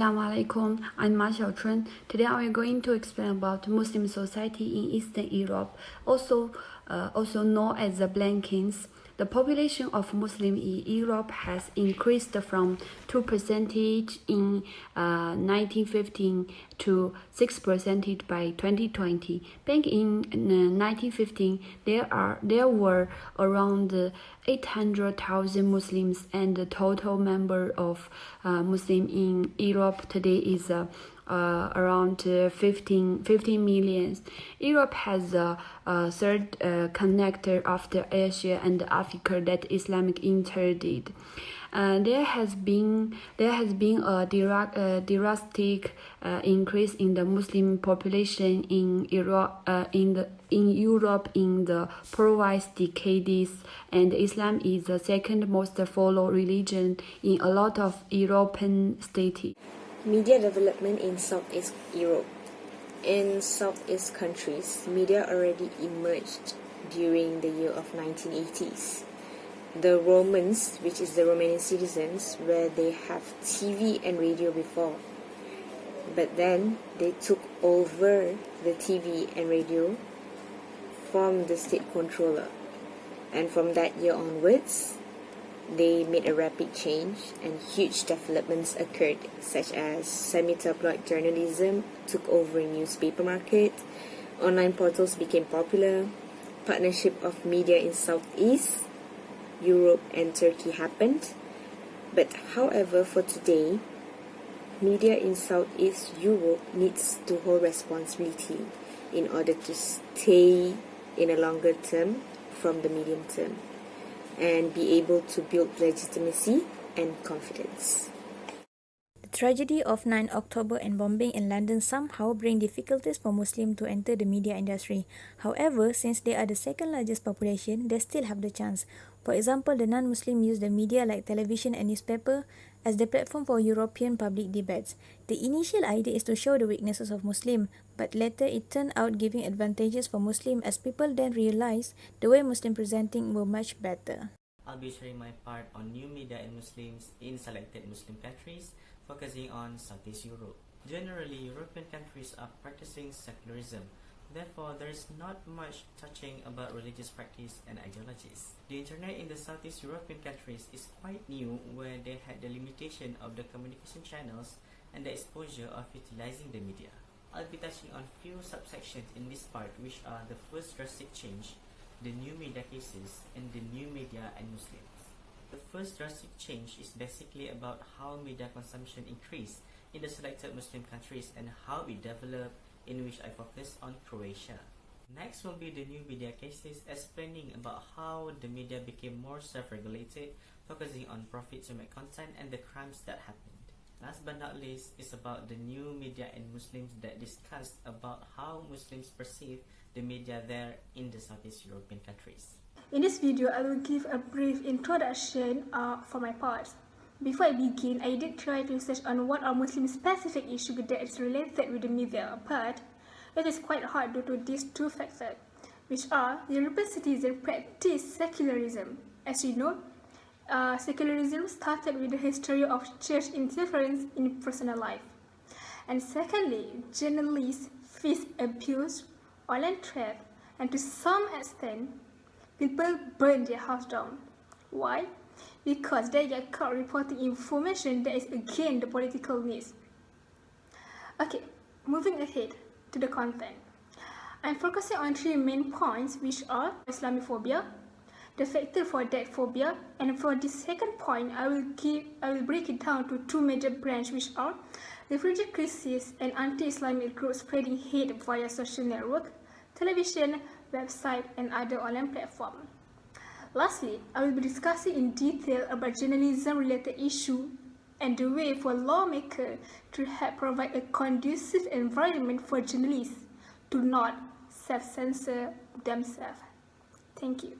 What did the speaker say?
Assalamualaikum, I'm Ma Xiaochun. Today I'm going to explain about Muslim society in Eastern Europe, also known as the Balkans. The population of Muslims in Europe has increased from 2% in 1915 to 6% by 2020. Back in 1915, there were around 800,000 Muslims, and the total number of Muslims in Europe today is around 15 million. Europe has a third connector after Asia and Africa that Islamic interdid. There has been a drastic increase in the Muslim population in Europe in the previous decades, and Islam is the second most followed religion in a lot of European states. Media development in Southeast Europe. In Southeast countries, media already emerged during the year of 1980s. The Romans, which is the Romanian citizens, where they have TV and radio before. But then they took over the TV and radio from the state controller. And from that year onwards, they made a rapid change and huge developments occurred, such as semi-tabloid journalism took over a newspaper market, online portals became popular, partnership of media in Southeast Europe and Turkey happened. But however, for today, media in Southeast Europe needs to hold responsibility in order to stay in a longer term from the medium term, and be able to build legitimacy and confidence. The tragedy of 9 October and bombing in London somehow bring difficulties for Muslims to enter the media industry. However, since they are the second largest population, they still have the chance. For example, the non-Muslim use the media like television and newspaper as the platform for European public debates. The initial idea is to show the weaknesses of Muslim, but later it turned out giving advantages for Muslim as people then realized the way Muslim presenting were much better. I'll be sharing my part on new media and Muslims in selected Muslim countries, focusing on Southeast Europe. Generally, European countries are practicing secularism. Therefore, there is not much touching about religious practice and ideologies. The internet in the Southeast European countries is quite new, where they had the limitation of the communication channels and the exposure of utilizing the media. I'll be touching on few subsections in this part, which are the first drastic change, the new media cases, and the new media and Muslims. The first drastic change is basically about how media consumption increased in the selected Muslim countries and how it developed, in which I focus on Croatia. Next will be the new media cases, explaining about how the media became more self-regulated, focusing on profit to make content and the crimes that happened. Last but not least is about the new media and Muslims that discussed about how Muslims perceive the media there in the Southeast European countries. In this video, I will give a brief introduction for my part. Before I begin, I did try to research on what are Muslim specific issues that is related with the media, but it is quite hard due to these two factors, which are European citizens practice secularism. As you know, secularism started with the history of church interference in personal life. And secondly, journalists face abuse, online threat, and to some extent, people burn their house down. Why? Because they get caught reporting information that is against the political needs. Okay, moving ahead to the content. I'm focusing on three main points, which are Islamophobia, the factor for that phobia, and for the second point, I will break it down to two major branches, which are refugee crisis and anti-Islamic groups spreading hate via social network, television, website, and other online platforms. Lastly, I will be discussing in detail about journalism-related issues and the way for lawmakers to help provide a conducive environment for journalists to not self-censor themselves. Thank you.